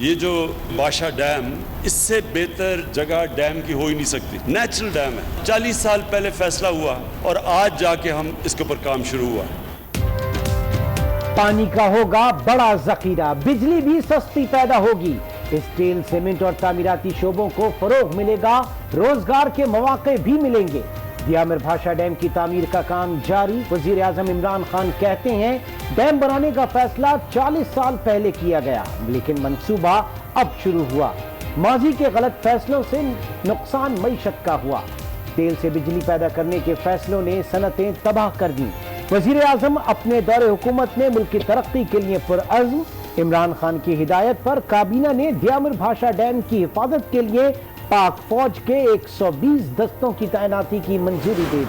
یہ جو باشا ڈیم اس سے بہتر جگہ ڈیم کی ہو ہی نہیں سکتی. نیچرل ڈیم ہے. 40 سال پہلے فیصلہ ہوا اور آج جا کے ہم اس کے اوپر کام شروع ہوا. پانی کا ہوگا بڑا ذخیرہ, بجلی بھی سستی پیدا ہوگی. اسٹیل, سیمنٹ اور تعمیراتی شعبوں کو فروغ ملے گا, روزگار کے مواقع بھی ملیں گے. دیامر بھاشا ڈیم کی تعمیر کا کام جاری. وزیر اعظم عمران خان کہتے ہیں ڈیم بنانے کا فیصلہ 40 سال پہلے کیا گیا لیکن منصوبہ اب شروع ہوا. ماضی کے غلط فیصلوں سے نقصان معیشت کا ہوا. تیل سے بجلی پیدا کرنے کے فیصلوں نے صنعتیں تباہ کر دیں. وزیر اعظم اپنے دور حکومت میں ملک کی ترقی کے لیے پرعزم. عمران خان کی ہدایت پر کابینہ نے دیامر بھاشا ڈیم کی حفاظت کے لیے پاک فوج کے 120 دستوں کی تعیناتی کی منظوری دے دی.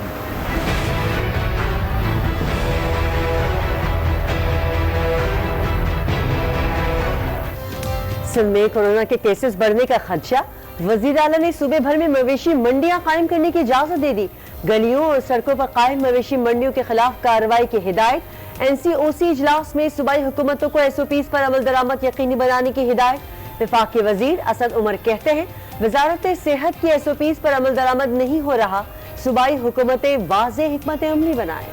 سندھ میں کورونا کے کیسز بڑھنے کا خدشہ. وزیر اعلیٰ نے صوبے بھر میں مویشی منڈیاں قائم کرنے کی اجازت دے دی. گلیوں اور سڑکوں پر قائم مویشی منڈیوں کے خلاف کارروائی کی ہدایت. NCOC اجلاس میں صوبائی حکومتوں کو SOPs پر عمل درآمد یقینی بنانے کی ہدایت. وفاقی وزیر اسد عمر کہتے ہیں وزارت صحت کی SOPs پر عمل درآمد نہیں ہو رہا, صوبائی حکومتیں واضح حکمت عملی بنائیں.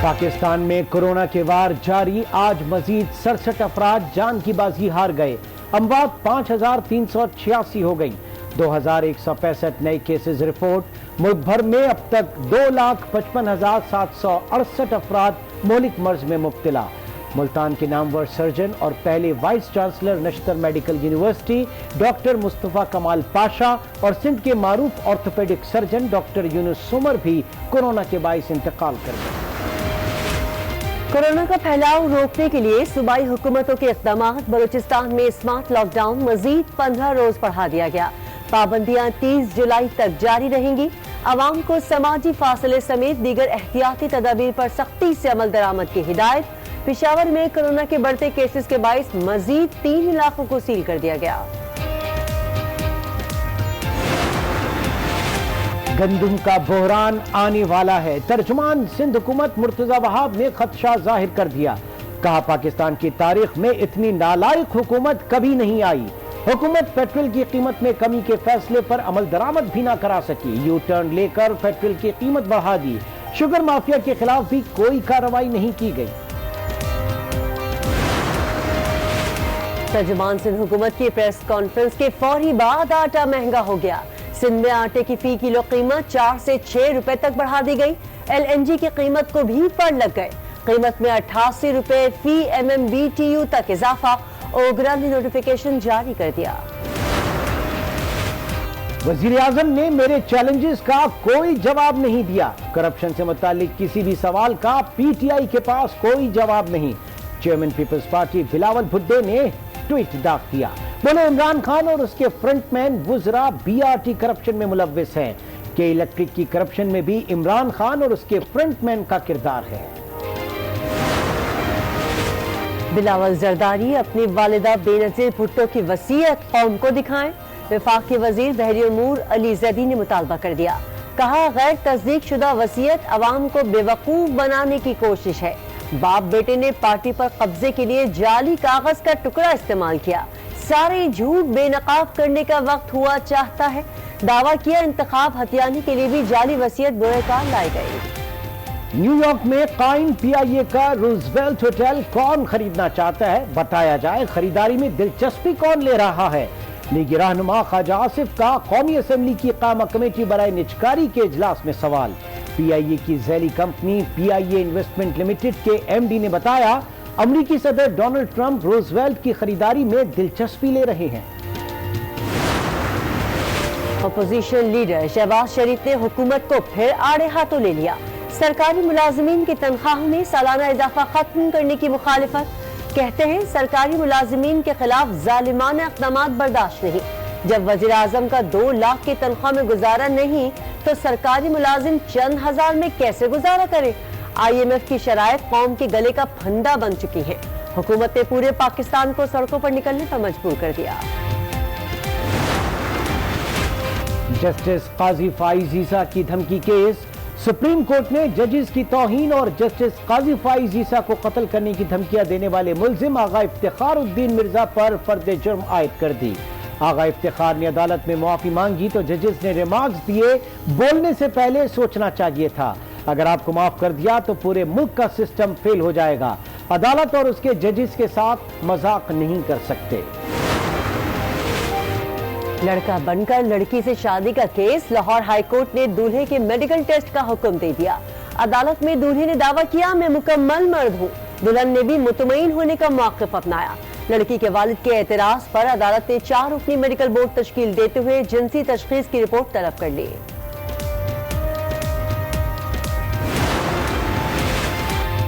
پاکستان میں کورونا کے وار جاری. آج مزید 67 افراد جان کی بازی ہار گئے. اموات 5386 ہو گئی. 2165 نئے کیسز رپورٹ. ملک بھر میں اب تک 2,55,768 افراد مہلک مرض میں مبتلا. ملتان کے نامور سرجن اور پہلے وائس چانسلر نشتر میڈیکل یونیورسٹی ڈاکٹر مصطفیٰ کمال پاشا اور سندھ کے معروف آرتھوپیڈک سرجن ڈاکٹر یونس سمر بھی کورونا کے باعث انتقال کر گئے. کورونا کا پھیلاؤ روکنے کے لیے صوبائی حکومتوں کے اقدامات. بلوچستان میں اسمارٹ لاک ڈاؤن مزید 15 روز بڑھا دیا گیا. پابندیاں 30 جولائی تک جاری رہیں گی. عوام کو سماجی فاصلے سمیت دیگر احتیاطی تدابیر پر سختی سے عمل درآمد کی ہدایت. پشاور میں کورونا کے بڑھتے کیسز کے باعث مزید 3 علاقوں کو سیل کر دیا گیا. گندم کا بحران آنے والا ہے. ترجمان سندھ حکومت مرتضی وہاب نے خدشہ ظاہر کر دیا. کہا پاکستان کی تاریخ میں اتنی نالائق حکومت کبھی نہیں آئی. حکومت پیٹرول کی قیمت میں کمی کے فیصلے پر عمل درآمد بھی نہ کرا سکی. یو ٹرن لے کر پیٹرول کی قیمت بڑھا دی. شوگر مافیا کے خلاف بھی کوئی کارروائی نہیں کی گئی. ترجمان سندھ حکومت کی پریس کانفرنس کے فوری بعد آٹا مہنگا ہو گیا. سندھ میں آٹے کی فی کلو قیمت 4 سے 6 روپے تک بڑھا دی گئی. LNG کی قیمت کو بھی پڑ لگ گئے. قیمت میں 88 روپے فی MMBTU تک اضافہ. اوگرا نے نوٹیفیکیشن جاری کر دیا. وزیر اعظم نے میرے چیلنجز کا کوئی جواب نہیں دیا. کرپشن سے متعلق کسی بھی سوال کا PTI کے پاس کوئی جواب نہیں. چیئرمین پیپلز پارٹی بلاول بھٹو نے ٹویٹ داغ دیا. بولے عمران خان اور اس کے فرنٹ مین وزراء BRT کرپشن میں ملوث ہیں. کہ الیکٹرک کی کرپشن میں بھی عمران خان اور اس کے فرنٹ مین کا کردار ہے. بلاول زرداری اپنی والدہ بے نظیر بھٹو کی وصیت قوم کو دکھائیں. وفاقی وزیر بحری امور علی زیدی نے مطالبہ کر دیا. کہا غیر تصدیق شدہ وصیت عوام کو بے وقوف بنانے کی کوشش ہے. باپ بیٹے نے پارٹی پر قبضے کے لیے جعلی کاغذ کا ٹکڑا استعمال کیا. سارے جھوٹ بے نقاب کرنے کا وقت ہوا چاہتا ہے. دعویٰ کیا انتخاب ہتھیانے کے لیے بھی جعلی وصیت بروئے کار لائی گئی. نیو یارک میں قائم PIA کا روزویلٹ ہوٹل کون خریدنا چاہتا ہے؟ بتایا جائے. خریداری میں دلچسپی کون لے رہا ہے؟ لیگ رہنما خواجہ آصف کا قومی اسمبلی کی قائمہ کمیٹی برائے نجکاری کے اجلاس میں سوال. PIA کی ذیلی کمپنی PIA انویسٹمنٹ لمیٹڈ کے MD نے بتایا امریکی صدر ڈونلڈ ٹرمپ روزویلٹ کی خریداری میں دلچسپی لے رہے ہیں. اپوزیشن لیڈر شہباز شریف نے حکومت کو پھر آڑے ہاتھوں لے لیا. سرکاری ملازمین کی تنخواہوں میں سالانہ اضافہ ختم کرنے کی مخالفت. کہتے ہیں سرکاری ملازمین کے خلاف ظالمانہ اقدامات برداشت نہیں. جب وزیر اعظم کا 2 لاکھ کی تنخواہ میں گزارا نہیں تو سرکاری ملازم چند ہزار میں کیسے گزارا کرے؟ IMF کی شرائط قوم کے گلے کا پھندا بن چکی ہیں. حکومت نے پورے پاکستان کو سڑکوں پر نکلنے پر مجبور کر دیا. جسٹس قاضی فائز عیسیٰ کی دھمکی کیس. सुप्रीम कोर्ट ने जजेस की तौहीन और जस्टिस काजी फाइज ईसा को कत्ल करने की धमकियां देने वाले मुल्जिम आगा इफ्तिखारुद्दीन मिर्जा पर फर्द जुर्म आयद कर दी। आगा इफ्तिखार ने अदालत में मुआफी मांगी तो जजेस ने रिमार्क्स दिए, बोलने से पहले सोचना चाहिए था। अगर आपको माफ कर दिया तो पूरे मुल्क का सिस्टम फेल हो जाएगा। अदालत और उसके जजेस के साथ मजाक नहीं कर सकते। लड़का बनकर लड़की से शादी का केस, लाहौर हाई कोर्ट ने दूल्हे के मेडिकल टेस्ट का हुक्म दे दिया। अदालत में दूल्हे ने दावा किया, मैं मुकम्मल मर्द हूँ। दुल्हन ने भी मुतमईन होने का मौक़िफ़ अपनाया। लड़की के वालिद के एतराज़ पर अदालत ने 4 रुकनी मेडिकल बोर्ड तश्कील देते हुए जिनसी तशख़ीस की रिपोर्ट तलब कर ली।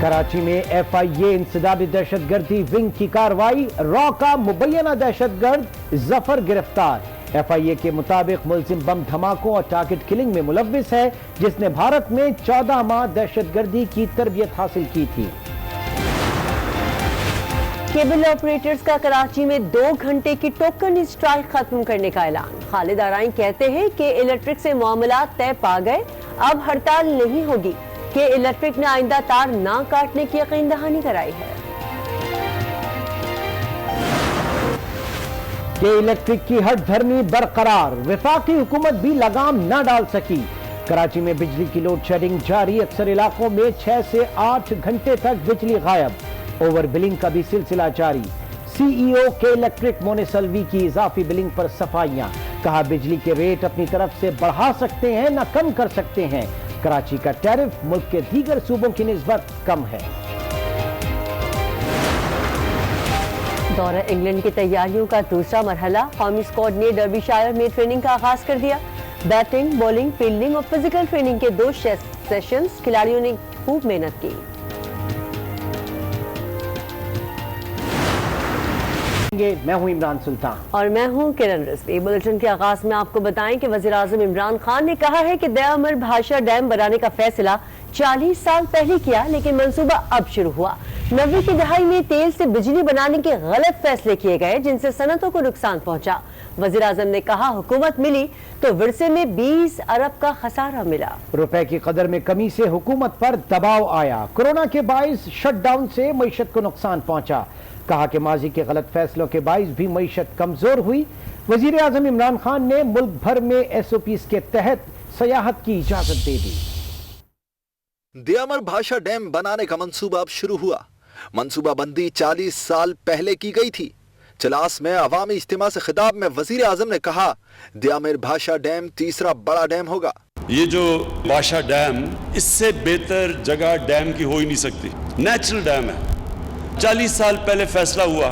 कराची में FIA इंसदादी दहशतगर्दी विंग की कार्रवाई, रॉ का मुबैना दहशतगर्द जफर गिरफ्तार। FIA के मुताबिक मुल्जिम बम धमाकों और टारगेट किलिंग में मुलव्विस है, जिसने भारत में 14 माह दहशतगर्दी की तरबियत हासिल की थी। केबल ऑपरेटर्स का कराची में 2 घंटे की टोकन स्ट्राइक खत्म करने का ऐलान। खालिद आराई कहते हैं कि इलेक्ट्रिक से मामला तय पा गए, अब हड़ताल नहीं होगी। कि इलेक्ट्रिक ने आइंदा तार ना काटने की यकीन दहानी कराई है। कि इलेक्ट्रिक की हट धर्मी बरकरार, वफाकी हुकूमत भी लगाम न डाल सकी। कराची में बिजली की लोड शेडिंग जारी, अक्सर इलाकों में 6 से 8 घंटे तक बिजली गायब। ओवर बिलिंग का भी सिलसिला जारी। CEO के इलेक्ट्रिक मोनिसलवी की इजाफी बिलिंग पर सफाइयां, कहा बिजली के रेट अपनी तरफ से बढ़ा सकते हैं न कम कर सकते हैं। कराची का टैरिफ मुल्क के दीगर सूबों की निस्बत कम है। दौरा इंग्लैंड की तैयारियों का दूसरा मरहला, कौमी स्क्वाड ने डर्बीशायर में ट्रेनिंग का आगाज कर दिया। बैटिंग, बॉलिंग, फील्डिंग और फिजिकल ट्रेनिंग के 2 सेशंस खिलाड़ियों ने खूब मेहनत की। मैं हूं इमरान सुल्तान और मैं हूं किरण रिजवी। बुलेटिन के आगाज में आपको बताएं कि वज़ीर-ए-आज़म इमरान खान ने कहा है कि दयामर भाषा डैम बनाने का फैसला 40 साल पहले किया, लेकिन मंसूबा अब शुरू हुआ। 90 की दहाई में तेल से बिजली बनाने के गलत फैसले किए गए, जिनसे सनतों को नुकसान पहुंचा। वज़ीर-ए-आज़म ने कहा, हुकूमत मिली तो विरसे में 20 अरब का खसारा मिला। रुपए की कदर में कमी से हुकूमत पर दबाव आया। कोरोना के बाइस शटडाउन से मईशत को नुकसान पहुंचा। कहा कि माजी के गलत फैसलों के बाइस भी मईशत कमजोर हुई। वजीर आजम इमरान खान ने मुल्क भर में SOPs के तहत सयाहत की इजाजत दे दी। दयामर भाषा डैम बनाने का मंसूबा अब शुरू हुआ। मंसूबाबंदी 40 साल पहले की गई थी। चलास में अवामी इज्तिमा से खिताब में वजीर आजम ने कहा, दयामर भाषा डैम तीसरा बड़ा डैम होगा। ये जो भाषा डैम, इससे बेहतर जगह डैम की हो ही नहीं सकती। नेचुरल डैम है। 40 साल पहले फैसला हुआ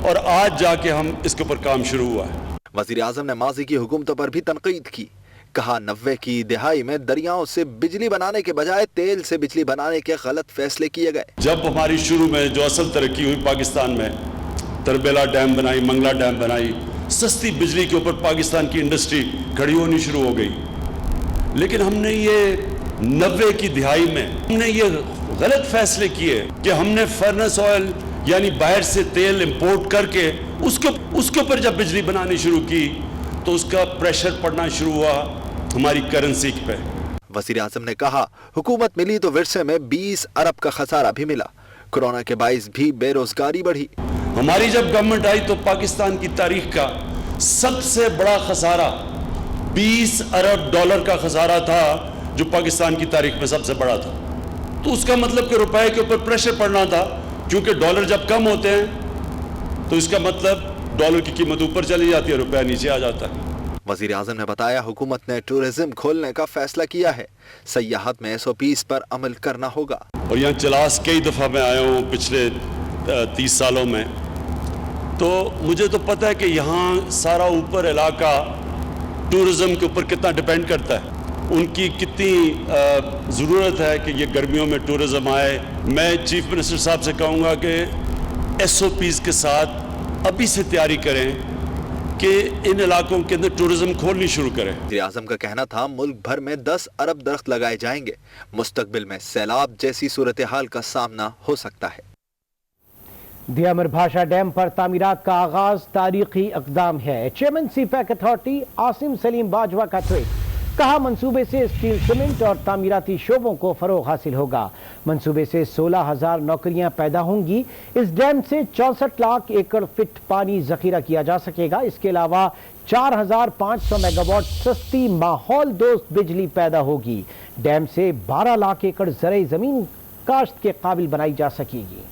और आज जाके हम इसके ऊपर काम शुरू हुआ है। वजीर आजम ने माजी की हुकूमतों पर भी तनकीद की। कहा, 90 की दिहाई में दरियाओं से बिजली बनाने के बजाय तेल से बिजली बनाने के गलत फैसले किए गए। जब हमारी शुरू में जो असल तरक्की हुई पाकिस्तान में, तरबेला डैम बनाई, मंगला डैम बनाई, सस्ती बिजली के ऊपर पाकिस्तान की इंडस्ट्री खड़ी होनी शुरू हो गई। लेकिन हमने ये 90 की दिहाई में हमने ये गलत फैसले किए कि हमने फर्नेस ऑयल यानी बाहर से तेल इंपोर्ट करके उसके ऊपर जब बिजली बनानी शुरू की तो उसका प्रेशर पड़ना शुरू हुआ हमारी करेंसी पे। वजीर आजम ने कहा, हुकूमत मिली तो विरसे में 20 अरब का खसारा भी मिला। कोरोना के बाइस भी बेरोजगारी बढ़ी। हमारी जब गवर्नमेंट आई तो पाकिस्तान की तारीख का सबसे बड़ा खसारा 20 अरब डॉलर का खसारा था, जो पाकिस्तान की तारीख में सबसे बड़ा था। तो उसका मतलब कि रुपए के ऊपर प्रेशर पड़ना था, क्योंकि डॉलर जब कम होते हैं तो इसका मतलब डॉलर की कीमत ऊपर चली जाती है, रुपया नीचे आ जाता है। वजीर आजम ने बताया, हुकूमत ने टूरिज्म खोलने का फैसला किया है। सयाहत में SOPs पर अमल करना होगा। और यहाँ चलास कई दफ़ा मैं आया हूँ पिछले 30 सालों में, तो मुझे तो पता है कि यहाँ सारा ऊपर इलाका टूरिज्म के ऊपर कितना डिपेंड करता है। उनकी कितनी ज़रूरत है कि ये गर्मियों में टूरिज्म आए। मैं चीफ मिनिस्टर साहब से कहूँगा कि SOPs के साथ अभी से तैयारी करें कि इन इलाकों के अंदर टूरिज्म खोलनी शुरू करें। वज़ीर आज़म का कहना था, मुल्क भर में 10 अरब दरख्त लगाए जाएंगे। मुस्तकबिल में सैलाब जैसी सूरत हाल का सामना हो सकता है। दयामर भाषा डैम पर तामीरात का आगाज तारीखी इक़दाम है। Chairman CPEC authority Asim Salim Bajwa का ट्वीट। कहा मंसूबे से स्टील सीमेंट और तामीराती शोबों को फरोग हासिल होगा। मंसूबे से 16,000 नौकरियां पैदा होंगी। इस डैम से 64 लाख एकड़ फिट पानी जखीरा किया जा सकेगा। इसके अलावा 4,500 मेगावाट सस्ती माहौल दोस्त बिजली पैदा होगी। डैम से 12 लाख एकड़ ज़रई जमीन काश्त के काबिल बनाई जा सकेगी।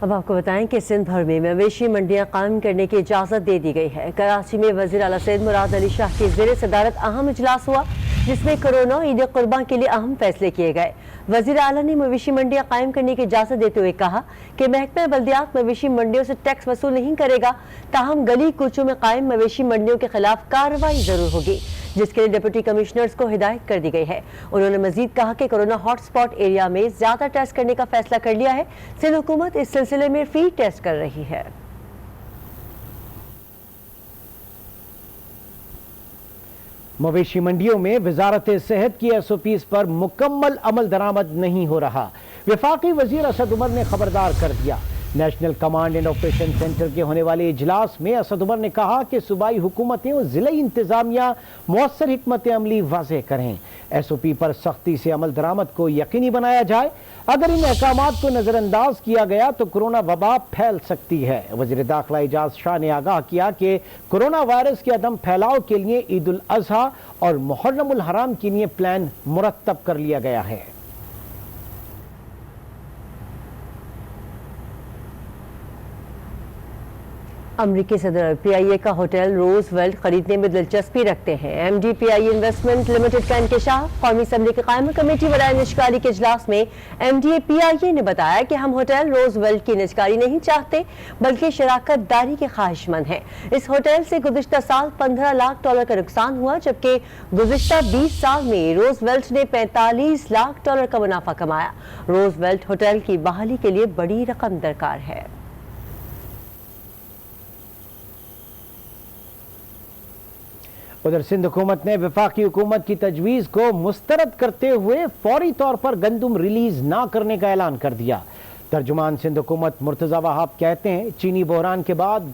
अब आपको बताएं कि सिंध भर में मवेशी मंडियां कायम करने की इजाज़त दे दी गई है। कराची में वज़ीर आला सैयद मुराद अली शाह की ज़ेरे सदारत अहम इजलास हुआ, जिसमें कोरोना ईद कुर्बान के लिए अहम फैसले किए गए। वज़ीर आला ने मवेशी मंडियां कायम करने की इजाज़त देते हुए कहा कि महकमा बल्दियात मवेशी मंडियों से टैक्स वसूल नहीं करेगा, ताहम गली कूचों में कायम मवेशी मंडियों के खिलाफ कार्रवाई जरूर होगी, जिसके लिए डिप्टी कमिश्नर्स को हिदायत कर दी गई है। उन्होंने मजीद कहा कि कोरोना हॉटस्पॉट एरिया में ज्यादा टेस्ट करने का फैसला कर लिया है। सिंध हुकूमत इस सिलसिले में फ्री टेस्ट कर रही है। मवेशी मंडियों में वजारत सेहत की SOPs पर मुकम्मल अमल दरामद नहीं हो रहा। वफाकी वजीर असद उमर ने खबरदार कर दिया। National command and operation centre के होने वाले इजलास में असद उमर ने कहा कि सूबाई हुकूमतें और जिलाई इंतजामिया मौसर हिकमत अमली वाज़ेह करें। SOP पर सख्ती से अमल दरामद को यकीनी बनाया जाए। अगर इन अहकामात को नजरअंदाज किया गया तो कोरोना वबा फैल सकती है। वज़ीर दाखिला एजाज शाह ने आगाह किया कि कोरोना वायरस के अदम फैलाव के लिए ईद उल अजहा और मुहर्रम उल हराम के लिए प्लान मुरतब कर लिया गया है। अमरीकी सदर PIA का होटल रोजवेल्ट खरीदने में दिलचस्पी रखते हैं। MD PIA इन्वेस्टमेंट लिमिटेड का इंकशाफ। कौमी असम्बली की कायम कमेटी बराए निजकारी के इजलास में MD PIA ने बताया कि हम होटल रोजवेल्ट की निजकारी नहीं चाहते, बल्कि शराकत दारी के ख्वाहिशमंद हैं। इस होटल से गुज़िश्ता साल $15 लाख का नुकसान हुआ, जबकि गुज़िश्ता 20 साल में रोजवेल्ट ने $45 लाख का मुनाफा कमाया। रोजवेल्ट होटल की बहाली के लिए बड़ी रकम दरकार है। उधर सिंध हुकूमत ने वफाकी हुकूमत की तजवीज़ को मुस्तरद करते हुए फौरी तौर पर गंदम रिलीज ना करने का ऐलान कर दिया। तर्जुमान सिंध हुकूमत मुर्तज़ा वहाब कहते हैं, चीनी बहरान के बाद